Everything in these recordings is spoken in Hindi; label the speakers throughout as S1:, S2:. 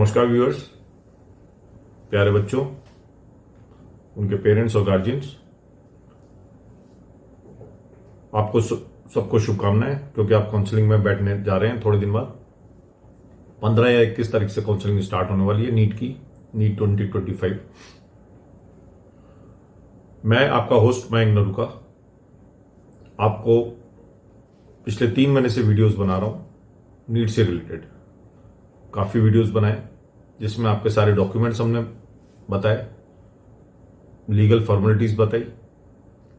S1: नमस्कार व्यूअर्स, प्यारे बच्चों, उनके पेरेंट्स और गार्जियंस, आपको सबको शुभकामनाएं, क्योंकि आप काउंसलिंग में बैठने जा रहे हैं थोड़े दिन बाद। 15 या 21 तारीख से काउंसलिंग स्टार्ट होने वाली है नीट 2025। मैं आपका होस्ट मयंक नरूका आपको पिछले 3 महीने से वीडियोस बना रहा हूं नीट से रिलेटेड। काफ़ी वीडियोस बनाए जिसमें आपके सारे डॉक्यूमेंट्स हमने बताए, लीगल फॉर्मेलिटीज़ बताई,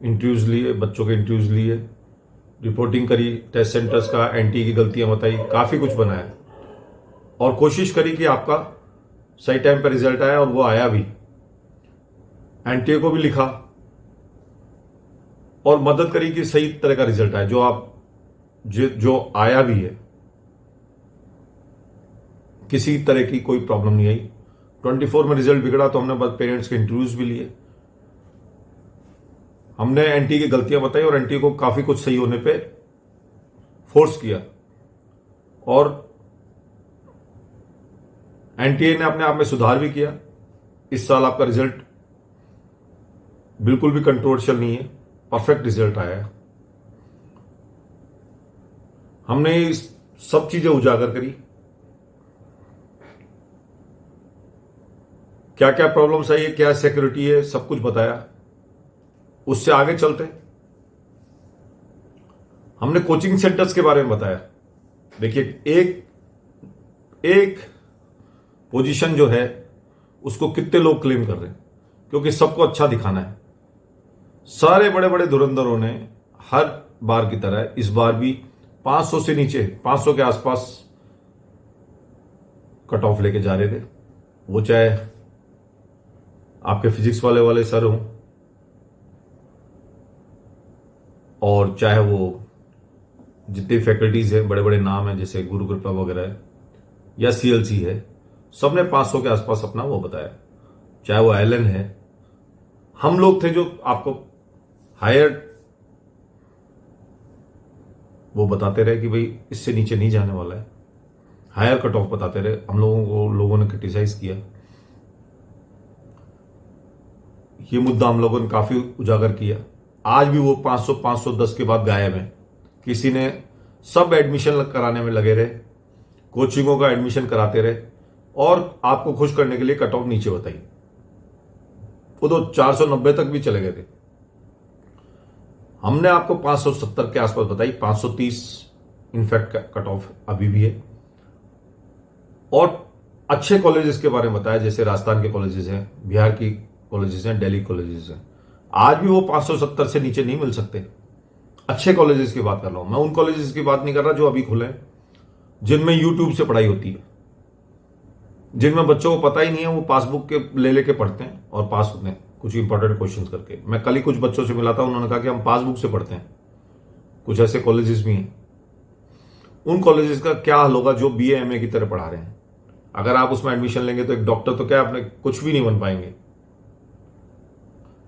S1: इंटरव्यूज़ लिए, बच्चों के इंटरव्यूज़ लिए, रिपोर्टिंग करी, टेस्ट सेंटर्स का एनटीए की गलतियां बताई, काफ़ी कुछ बनाया और कोशिश करी कि आपका सही टाइम पर रिजल्ट आया, और वो आया भी। एनटीए को भी लिखा और मदद करी कि सही तरह का रिजल्ट आए, जो आया भी है। किसी तरह की कोई प्रॉब्लम नहीं आई। 24 में रिजल्ट बिगड़ा तो हमने बस पेरेंट्स के इंटरव्यूज भी लिए, हमने एनटीए की गलतियां बताई और एनटीए को काफी कुछ सही होने पे फोर्स किया, और एनटीए ने अपने आप में सुधार भी किया। इस साल आपका रिजल्ट बिल्कुल भी कंट्रोवर्शियल नहीं है, परफेक्ट रिजल्ट आया है। हमने सब चीजें उजागर करी, क्या क्या प्रॉब्लम्स आई है, क्या सिक्योरिटी है, सब कुछ बताया। उससे आगे चलते हैं, हमने कोचिंग सेंटर्स के बारे में बताया। देखिए, एक पोजीशन जो है उसको कितने लोग क्लेम कर रहे हैं, क्योंकि सबको अच्छा दिखाना है। सारे बड़े बड़े धुरंधरों ने हर बार की तरह इस बार भी 500 से नीचे, 500 के आसपास कट ऑफ लेके जा रहे थे। वो चाहे आपके फिजिक्स वाले सर हों, और चाहे वो जितनी फैकल्टीज हैं, बड़े बड़े नाम हैं जैसे गुरु कृपा वगैरह है या सीएलसी है, सबने 500 के आसपास अपना वो बताया। चाहे वो एलन है, हम लोग थे जो आपको हायर वो बताते रहे कि भाई इससे नीचे नहीं जाने वाला है, हायर कट ऑफ बताते रहे। हम लोगों ने क्रिटिसाइज किया। ये मुद्दा हम लोगों ने काफी उजागर किया। आज भी वो 510 के बाद गायब है। किसी ने सब एडमिशन कराने में लगे रहे, कोचिंगों का एडमिशन कराते रहे और आपको खुश करने के लिए कट ऑफ नीचे बताई। वो तो 490 तक भी चले गए थे। हमने आपको 570 के आसपास बताई, 530 इनफैक्ट कट ऑफ अभी भी है। और अच्छे कॉलेजेस के बारे में बताया, जैसे राजस्थान के कॉलेजेस हैं, बिहार की कॉलेजेस हैं, दिल्ली कॉलेजेस हैं। आज भी वो 570 से नीचे नहीं मिल सकते। अच्छे कॉलेजेस की बात कर रहा हूं मैं, उन कॉलेजेस की बात नहीं कर रहा जो अभी खुले हैं, जिनमें यूट्यूब से पढ़ाई होती है, जिनमें बच्चों को पता ही नहीं है, वो पासबुक के लेके पढ़ते हैं और पास होते हैं कुछ इंपॉर्टेंट क्वेश्चंस करके। मैं कल ही कुछ बच्चों से मिला था, उन्होंने कहा कि हम पासबुक से पढ़ते हैं। कुछ ऐसे कॉलेजेस भी हैं। उन कॉलेजेस का क्या हाल होगा जो बीए एमए की तरह पढ़ा रहे हैं? अगर आप उसमें एडमिशन लेंगे तो एक डॉक्टर तो क्या, अपने कुछ भी नहीं बन पाएंगे।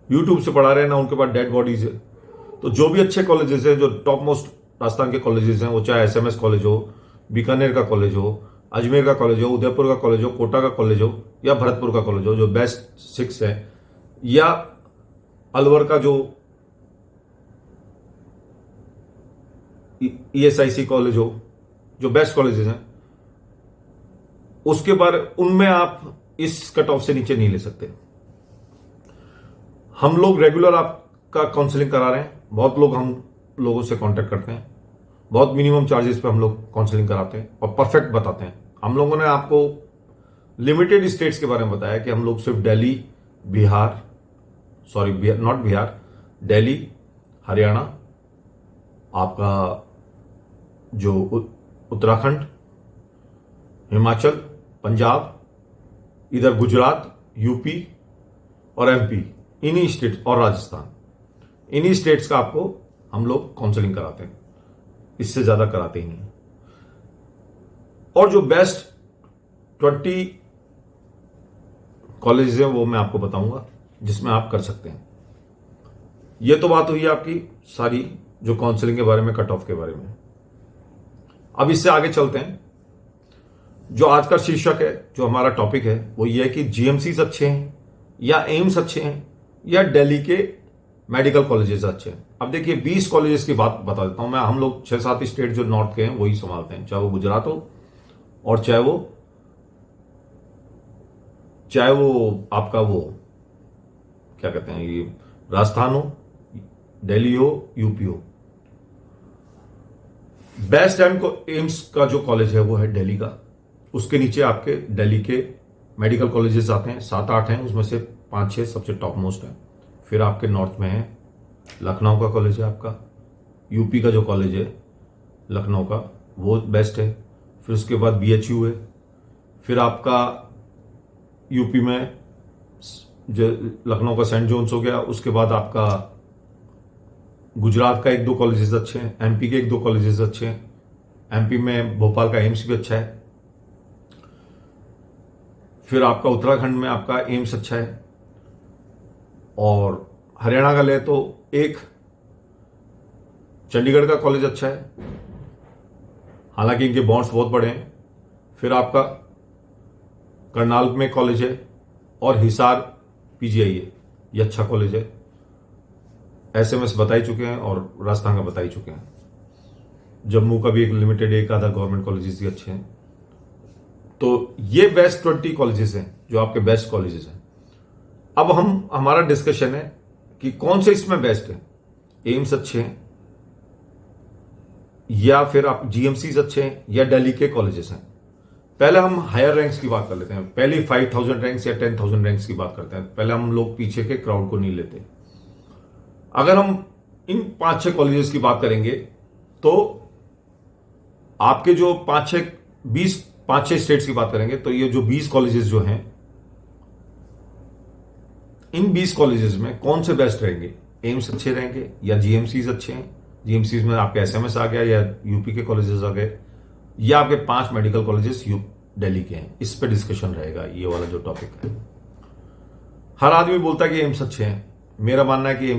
S1: यूट्यूब से पढ़ा रहे हैं ना, उनके पास डेड बॉडीज है। तो जो भी अच्छे कॉलेजेस हैं, जो टॉप मोस्ट राजस्थान के कॉलेजेस हैं, वो चाहे एसएमएस कॉलेज हो, बीकानेर का कॉलेज हो, अजमेर का कॉलेज हो, उदयपुर का कॉलेज हो, कोटा का कॉलेज हो या भरतपुर का कॉलेज हो, जो बेस्ट 6 है, या अलवर का जो ईएसआईसी कॉलेज हो, जो बेस्ट कॉलेजेस हैं, उसके बाद उनमें आप इस कट ऑफ से नीचे नहीं ले सकते। हम लोग रेगुलर आपका काउंसलिंग करा रहे हैं। बहुत लोग हम लोगों से कांटेक्ट करते हैं, बहुत मिनिमम चार्जेस पे हम लोग काउंसलिंग कराते हैं और परफेक्ट बताते हैं। हम लोगों ने आपको लिमिटेड स्टेट्स के बारे में बताया कि हम लोग सिर्फ दिल्ली, हरियाणा, आपका जो उत्तराखंड, हिमाचल, पंजाब, इधर गुजरात, यूपी और एमपी, इन्हीं स्टेट्स और राजस्थान, इन्हीं स्टेट्स का आपको हम लोग काउंसलिंग कराते हैं। इससे ज्यादा कराते ही नहीं। और जो बेस्ट 20 कॉलेजेस हैं वो मैं आपको बताऊंगा, जिसमें आप कर सकते हैं। ये तो बात हुई आपकी सारी जो काउंसलिंग के बारे में, कट ऑफ के बारे में। अब इससे आगे चलते हैं। जो आज का शीर्षक है, जो हमारा टॉपिक है, वो ये है कि जीएमसीज अच्छे हैं या एम्स अच्छे हैं या दिल्ली के मेडिकल कॉलेजेस अच्छे हैं। अब देखिए 20 कॉलेजेस की बात बता देता हूं मैं। हम लोग 6-7 स्टेट जो नॉर्थ के हैं वही संभालते हैं, चाहे वो गुजरात हो और चाहे वो आपका वो क्या कहते हैं, ये राजस्थान हो, दिल्ली हो, यूपी हो। बेस्ट एम्स का जो कॉलेज है वो है दिल्ली का। उसके नीचे आपके दिल्ली के मेडिकल कॉलेजेस आते हैं, 7-8 हैं, उसमें से 5-6 सबसे टॉप मोस्ट है। फिर आपके नॉर्थ में है लखनऊ का कॉलेज है आपका, यूपी का जो कॉलेज है लखनऊ का वो बेस्ट है। फिर उसके बाद बीएचयू है। फिर आपका यूपी में जो लखनऊ का सेंट जोन्स हो गया। उसके बाद आपका गुजरात का 1-2 कॉलेजेस अच्छे हैं, एमपी के 1-2 कॉलेजेस अच्छे हैं, एमपी में भोपाल का एम्स भी अच्छा है। फिर आपका उत्तराखंड में आपका एम्स अच्छा है। और हरियाणा का ले तो एक चंडीगढ़ का कॉलेज अच्छा है, हालांकि इनके बॉन्ड्स बहुत बड़े हैं। फिर आपका करनाल में कॉलेज है और हिसार पीजीआई है, ये अच्छा कॉलेज है। एसएमएस बता ही चुके हैं और राजस्थान का बता ही चुके हैं। जम्मू का भी एक लिमिटेड एक आधा गवर्नमेंट कॉलेजेस भी अच्छे हैं। तो ये बेस्ट 20 कॉलेजेस हैं जो आपके बेस्ट कॉलेजेस हैं। अब हमारा डिस्कशन है कि कौन से इसमें बेस्ट है, एम्स अच्छे हैं या फिर आप जीएमसीज अच्छे हैं या दिल्ली के कॉलेजेस हैं। पहले हम हायर रैंक्स की बात कर लेते हैं। पहले 5000 रैंक्स या 10,000 रैंक्स की बात करते हैं। पहले हम लोग पीछे के क्राउड को नहीं लेते। अगर हम इन 5-6 कॉलेजेस की बात करेंगे तो आपके जो 5-6 स्टेट्स की बात करेंगे तो ये जो 20 कॉलेजेस जो हैं, इन 20 कॉलेजेस में कौन से बेस्ट रहेंगे, एम्स अच्छे रहेंगे या जीएमसीज अच्छे हैं। जीएमसीज में आपके एसएमएस आ गया या यूपी के कॉलेजेस आ गए या आपके 5 मेडिकल कॉलेजेस दिल्ली के हैं। इस पे डिस्कशन रहेगा, ये वाला जो टॉपिक है। हर आदमी बोलता है कि एम्स अच्छे हैं। मेरा मानना है कि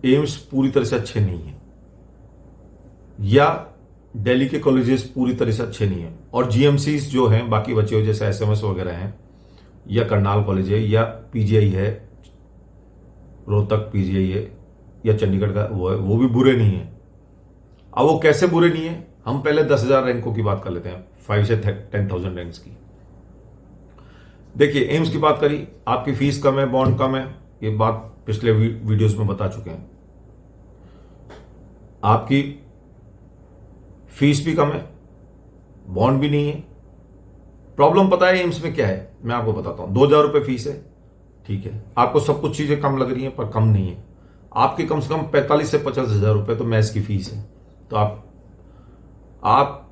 S1: एम्स पूरी तरह से अच्छे नहीं है या दिल्ली के कॉलेजेस पूरी तरह से अच्छे नहीं है। और जीएमसीज जो हैं बाकी बचे हुए जैसे एसएमएस वगैरह हैं या करनाल कॉलेज है या पीजीआई है, रोहतक पीजीआई है या चंडीगढ़ का वो है, वो भी बुरे नहीं है। अब वो कैसे बुरे नहीं है, हम पहले 10,000 रैंकों की बात कर लेते हैं, 5 से 10,000 रैंक्स की। देखिए एम्स की बात करी, आपकी फीस कम है, बॉन्ड कम है, ये बात पिछले वीडियोस में बता चुके हैं। आपकी फीस भी कम है, बॉन्ड भी नहीं है। प्रॉब्लम पता है एम्स में क्या है, मैं आपको बताता हूं। 2,000 रुपये फीस है, ठीक है, आपको सब कुछ चीजें कम लग रही हैं पर कम नहीं है। आपकी कम से कम 45 से 50,000 रुपये तो मैथ्स की फीस है। तो आप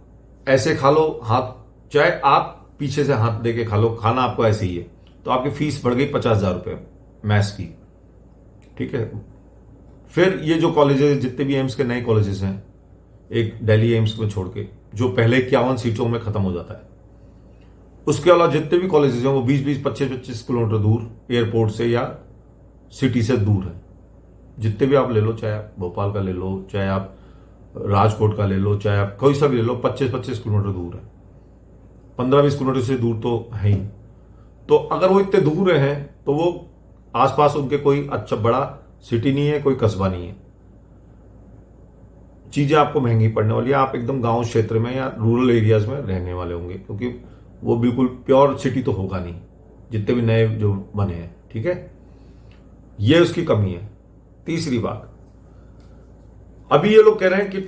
S1: ऐसे खा लो हाथ, चाहे आप पीछे से हाथ देके खा लो, खाना आपको ऐसे ही है। तो आपकी फीस बढ़ गई 50,000 रुपये मैथ्स की, ठीक है। फिर ये जो कॉलेजेस जितने भी एम्स के नए कॉलेजेस हैं, एक दिल्ली एम्स को छोड़ के जो पहले 51 सीटों में खत्म हो जाता है, उसके अलावा जितने भी कॉलेजेस हैं वो 20-20, 25-25 किलोमीटर दूर एयरपोर्ट से या सिटी से दूर है। जितने भी आप ले लो, चाहे आप भोपाल का ले लो, चाहे आप राजकोट का ले लो, चाहे आप कोई सा भी ले लो, 25-25 किलोमीटर दूर है। 15-20 किलोमीटर से दूर तो है ही। तो अगर वो इतने दूर हैं तो वो आसपास उनके कोई अच्छा बड़ा सिटी नहीं है, कोई कस्बा नहीं है। चीजें आपको महंगी पड़ने वाली है। आप एकदम गांव क्षेत्र में या रूरल एरियाज में रहने वाले होंगे, क्योंकि वो बिल्कुल प्योर सिटी तो होगा नहीं जितने भी नए जो बने हैं, ठीक है। ये उसकी कमी है। तीसरी बात, अभी ये लोग कह रहे हैं कि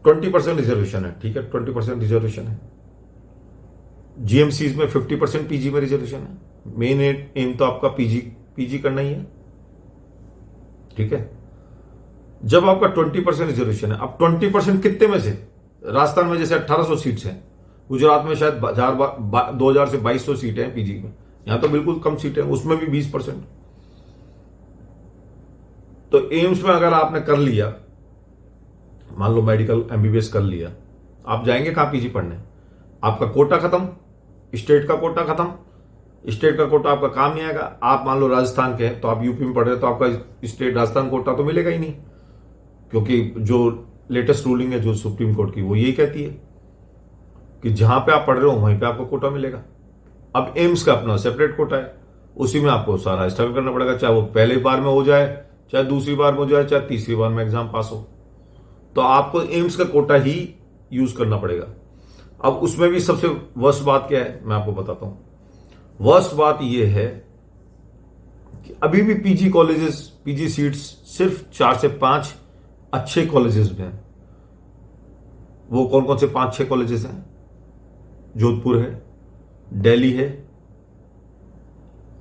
S1: 20% रिजर्वेशन है, ठीक है, 20% रिजर्वेशन है। जीएमसीज में 50% पीजी में रिजर्वेशन है। मेन एम तो आपका पीजी करना ही है, ठीक है। जब आपका 20% रिजर्वेशन है, अब 20% कितने में से, राजस्थान में जैसे 1800 सीट्स हैं, गुजरात में शायद 2000 से 2200 सीटें हैं पीजी में, यहां तो बिल्कुल कम सीटें हैं, उसमें भी 20%। तो एम्स में अगर आपने कर लिया, मान लो मेडिकल एमबीबीएस कर लिया, आप जाएंगे कहां पीजी पढ़ने? आपका कोटा खत्म, स्टेट का कोटा खत्म, स्टेट का कोटा आपका काम नहीं आएगा। आप मान लो राजस्थान के हैं तो आप यूपी में पढ़ रहे हो तो आपका स्टेट राजस्थान कोटा तो मिलेगा ही नहीं, क्योंकि जो लेटेस्ट रूलिंग है जो सुप्रीम कोर्ट की वो यही कहती है। कि जहां पे आप पढ़ रहे हो वहीं पे आपको कोटा मिलेगा। अब एम्स का अपना सेपरेट कोटा है, उसी में आपको सारा स्ट्रगल करना पड़ेगा, चाहे वो पहली बार में हो जाए, चाहे दूसरी बार में हो जाए, चाहे तीसरी बार में एग्जाम पास हो, तो आपको एम्स का कोटा ही यूज करना पड़ेगा। अब उसमें भी सबसे वर्स्ट बात क्या है मैं आपको बताता हूं। वर्स्ट बात यह है कि अभी भी पीजी कॉलेजेस, पीजी सीट्स सिर्फ 4 से 5 अच्छे कॉलेजेस में हैं। वो कौन कौन से 5-6 कॉलेजेस हैं? जोधपुर है, दिल्ली है,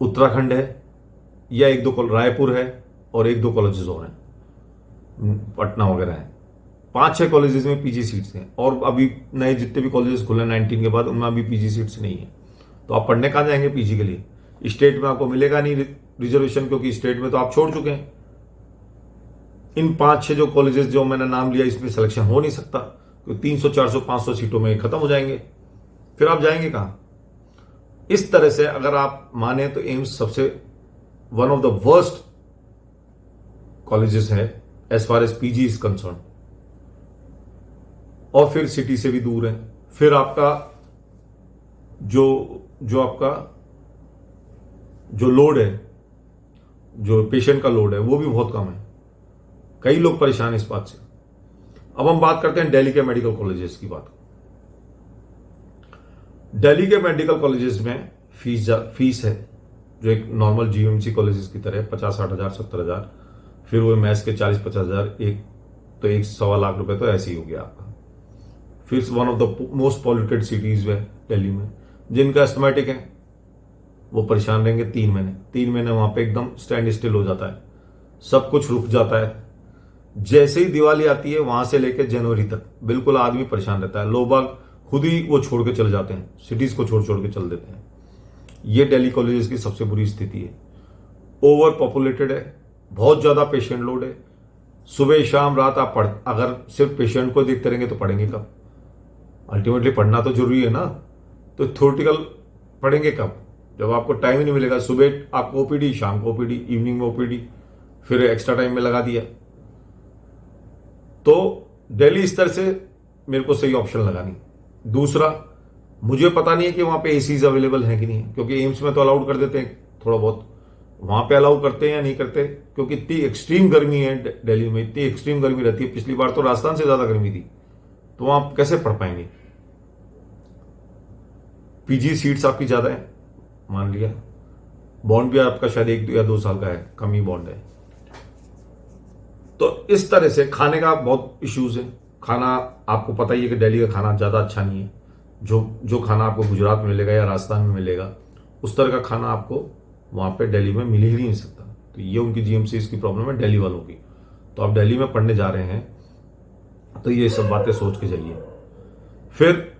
S1: उत्तराखंड है, या 1-2 रायपुर है, और 1-2 कॉलेजेस और हैं, पटना वगैरह है। 5-6 कॉलेजेस में पीजी सीट्स हैं, और अभी नए जितने भी कॉलेजेस खुले 19 के बाद उनमें अभी पीजी सीट्स नहीं है। तो आप पढ़ने कहां जाएंगे पीजी के लिए? स्टेट में आपको मिलेगा नहीं रिजर्वेशन, क्योंकि स्टेट में तो आप छोड़ चुके हैं। इन 5-6 जो कॉलेजेस जो मैंने नाम लिया, इसमें सिलेक्शन हो नहीं सकता, क्योंकि 300, 400, 500 सीटों में खत्म हो जाएंगे। फिर आप जाएंगे कहां? इस तरह से अगर आप माने तो एम्स सबसे one of the worst colleges है as far as PG is concern, और फिर सिटी से भी दूर है। फिर आपका जो आपका जो लोड है, जो पेशेंट का लोड है, वो भी बहुत कम है। कई लोग परेशान हैं इस बात से। अब हम बात करते हैं दिल्ली के मेडिकल कॉलेजेस की बात। दिल्ली के मेडिकल कॉलेजेस में फीस है जो एक नॉर्मल जीएमसी कॉलेजेस की तरह 50-60 हज़ार, 70 हज़ार, फिर वो मैथ्स के 40-50 हज़ार, एक तो 1-1.25 लाख रुपए तो ऐसे ही हो गया आपका। फिर one of the most polluted cities है दिल्ली में, जिनका एस्थमेटिक है वो परेशान रहेंगे 3 महीने। 3 महीने वहां पे एकदम स्टैंड स्टिल हो जाता है, सब कुछ रुक जाता है। जैसे ही दिवाली आती है वहां से लेकर जनवरी तक बिल्कुल आदमी परेशान रहता है। लोग बाग खुद ही वो छोड़ के चले जाते हैं, सिटीज को छोड़ छोड़ के चल देते हैं। ये दिल्ली कॉलेजेस की सबसे बुरी स्थिति है। ओवर पॉपुलेटेड है, बहुत ज्यादा पेशेंट लोड है। सुबह शाम रात आप अगर सिर्फ पेशेंट को देखते रहेंगे तो पढ़ेंगे कब? अल्टीमेटली पढ़ना तो जरूरी है ना। तो थ्योरेटिकल पढ़ेंगे कब, जब आपको टाइम ही नहीं मिलेगा? सुबह आपको ओपीडी, शाम को ओपीडी, इवनिंग में ओपीडी, फिर एक्स्ट्रा टाइम में लगा दिया। तो दिल्ली इस तरह से मेरे को सही ऑप्शन लगा नहीं। दूसरा, मुझे पता नहीं है कि वहां पे एसीज अवेलेबल है कि नहीं है, क्योंकि एम्स में तो अलाउड कर देते हैं थोड़ा बहुत, वहां पे अलाउ करते हैं या नहीं करते, क्योंकि इतनी एक्सट्रीम गर्मी है दिल्ली में, इतनी एक्सट्रीम गर्मी रहती है। पिछली बार तो राजस्थान से ज्यादा गर्मी थी, तो वहां आप कैसे पढ़ पाएंगे? पीजी सीट्स आपकी ज्यादा है, मान लिया, बॉन्ड भी आपका शायद 1 या 2 साल का है, कम ही बॉन्ड है। तो इस तरह से खाने का बहुत इश्यूज है। खाना आपको पता ही है कि दिल्ली का खाना ज्यादा अच्छा नहीं है। जो खाना आपको गुजरात में मिलेगा या राजस्थान में मिलेगा, उस तरह का खाना आपको वहां पे दिल्ली में मिल ही नहीं सकता। तो ये उनकी जीएमसीज की प्रॉब्लम है, दिल्ली वालों की। तो आप दिल्ली में पढ़ने जा रहे हैं तो ये सब बातें सोच के जाइए। फिर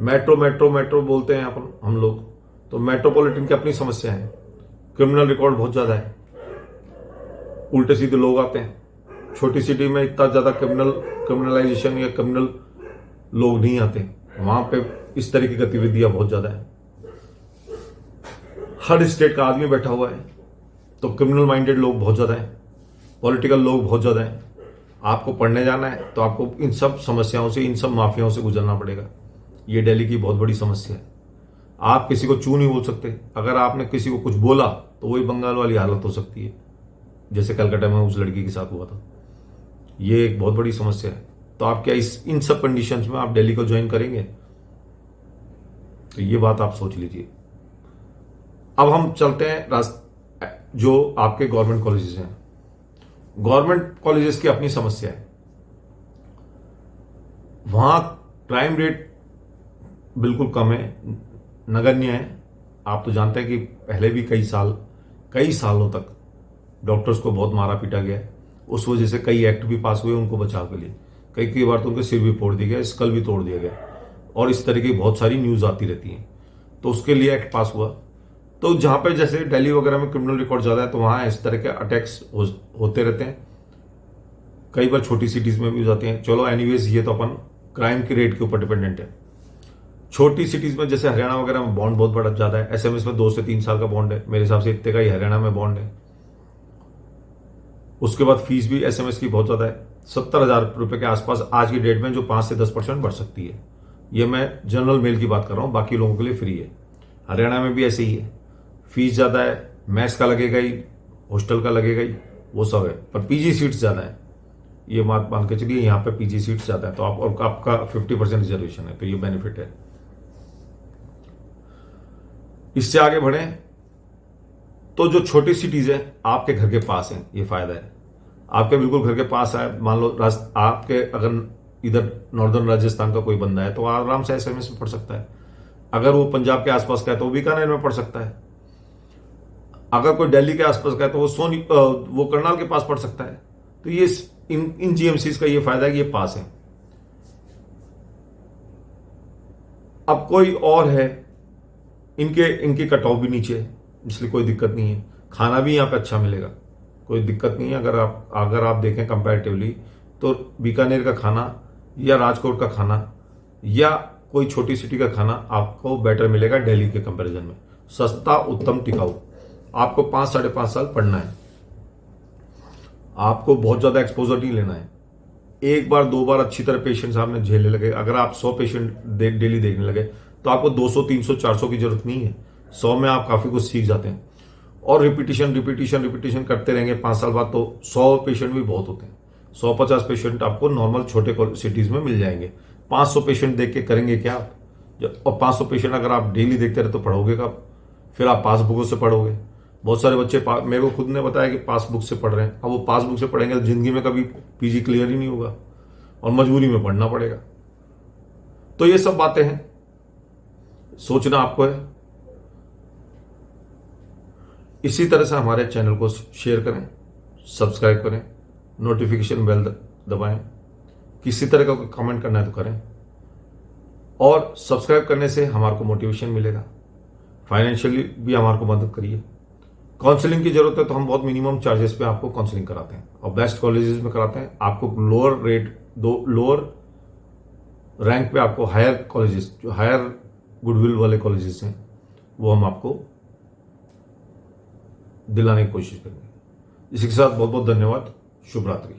S1: मेट्रो मेट्रो मेट्रो बोलते हैं हम लोग, तो मेट्रोपॉलिटन की अपनी समस्या है। क्रिमिनल रिकॉर्ड बहुत ज्यादा है, उल्टे सीधे लोग आते हैं। छोटी सिटी में इतना ज्यादा क्रिमिनलाइजेशन या क्रिमिनल लोग नहीं आते, वहां पे इस तरह की गतिविधियां बहुत ज्यादा है। हर स्टेट का आदमी बैठा हुआ है, तो क्रिमिनल माइंडेड लोग बहुत ज्यादा है, पॉलिटिकल लोग बहुत ज्यादा है। आपको पढ़ने जाना है तो आपको इन सब समस्याओं से, इन सब माफियाओं से गुजरना पड़ेगा। ये दिल्ली की बहुत बड़ी समस्या है। आप किसी को चू नहीं बोल सकते। अगर आपने किसी को कुछ बोला तो वही बंगाल वाली हालत हो सकती है, जैसे कलकत्ता में उस लड़की के साथ हुआ था। ये एक बहुत बड़ी समस्या है। तो आप क्या इन सब कंडीशंस में आप दिल्ली को ज्वाइन करेंगे? तो ये बात आप सोच लीजिए। अब हम चलते हैं जो आपके गवर्नमेंट कॉलेजेस हैं। गवर्नमेंट कॉलेजेस की अपनी समस्या है। वहां क्राइम रेट बिल्कुल कम है, नगण्य है। आप तो जानते हैं कि पहले भी कई सालों तक डॉक्टर्स को बहुत मारा पीटा गया है। उस वजह से कई एक्ट भी पास हुए उनको बचाव के लिए। कई बार तो उनके सिर भी फोड़ दिया गया, स्कल भी तोड़ दिया गया, और इस तरह की बहुत सारी न्यूज आती रहती है। तो उसके लिए एक्ट पास हुआ। तो जहां पे जैसे दिल्ली वगैरह में क्रिमिनल रिकॉर्ड ज्यादा है, तो वहां इस तरह के अटैक्स होते रहते हैं। कई बार छोटी सिटीज में भी हो जाते हैं। चलो एनीवेज, ये तो अपन क्राइम के रेट के ऊपर डिपेंडेंट है। छोटी सिटीज में जैसे हरियाणा वगैरह में बॉन्ड बहुत बड़ा ज्यादा है। एसएमएस में 2 से 3 साल का बॉन्ड है, मेरे हिसाब से इतने का ही हरियाणा में बॉन्ड है। उसके बाद फीस भी एसएमएस की बहुत ज्यादा है, 70,000 रुपए के आसपास आज की डेट में, जो 5 से 10% बढ़ सकती है। ये मैं जनरल मेल की बात कर रहा हूं, बाकी लोगों के लिए फ्री है। हरियाणा में भी ऐसे ही है, फीस ज़्यादा है, मैथ्स का लगेगा ही, हॉस्टल का लगेगा ही, वो सब है, पर पीजी सीट्स ज़्यादा है। ये बात मान के चलिए, यहाँ पे पीजी सीट्स ज़्यादा है, तो आप और आपका 50% रिजर्वेशन है, तो ये बेनिफिट है। इससे आगे बढ़े तो जो छोटी सिटीज है आपके घर के पास है, ये फायदा है। आपके बिल्कुल घर के पास है, मान लो आपके अगर इधर नॉर्दर्न राजस्थान का कोई बंदा है तो आराम से एसएमएस में पढ़ सकता है। अगर वो पंजाब के आसपास का है तो वो बीकानेर में पढ़ सकता है। अगर कोई दिल्ली के आसपास का है तो वो करनाल के पास पढ़ सकता है। तो ये इन जीएमसीज का ये फायदा है कि ये पास है। अब कोई और है, इनकी कट ऑफ भी नीचे है, इसलिए कोई दिक्कत नहीं है। खाना भी यहाँ पे अच्छा मिलेगा, कोई दिक्कत नहीं है। अगर आप देखें कंपैरेटिवली तो बीकानेर का खाना या राजकोट का खाना या कोई छोटी सिटी का खाना आपको बेटर मिलेगा दिल्ली के कंपैरिजन में। सस्ता, उत्तम, टिकाऊ। आपको 5-5.5 साल पढ़ना है, आपको बहुत ज्यादा एक्सपोजर नहीं लेना है। एक बार 2 बार अच्छी तरह पेशेंट सामने झेलने लगे, अगर आप 100 पेशेंट डेली देखने लगे तो आपको 200, 300, 400 की जरूरत नहीं है। 100 में आप काफी कुछ सीख जाते हैं। और रिपीटिशन करते रहेंगे 5 साल बाद तो 100 पेशेंट भी बहुत होते हैं। 150 पेशेंट आपको नॉर्मल छोटे सिटीज में मिल जाएंगे। 500 पेशेंट देख के करेंगे क्या आप? और 500 पेशेंट अगर आप डेली देखते रहे तो पढ़ोगे कब? फिर आप पासबुकों से पढ़ोगे। बहुत सारे बच्चे मेरे को खुद ने बताया कि पासबुक से पढ़ रहे हैं। अब वो पासबुक से पढ़ेंगे तो जिंदगी में कभी पीजी क्लियर ही नहीं होगा और मजबूरी में पढ़ना पड़ेगा। तो ये सब बातें हैं, सोचना आपको है। इसी तरह से हमारे चैनल को शेयर करें, सब्सक्राइब करें, नोटिफिकेशन बेल दबाएं। किसी तरह का कोई कमेंट करना है तो करें, और सब्सक्राइब करने से हमारे को मोटिवेशन मिलेगा। फाइनेंशियली भी हमारे को मदद करिए। काउंसलिंग की जरूरत है तो हम बहुत मिनिमम चार्जेस पे आपको काउंसलिंग कराते हैं और बेस्ट कॉलेजेस में कराते हैं। आपको लोअर रैंक पे आपको हायर कॉलेजेस, जो हायर गुडविल वाले कॉलेजेस हैं, वो हम आपको दिलाने की कोशिश करेंगे। इसी के साथ बहुत बहुत धन्यवाद। शुभ रात्रि।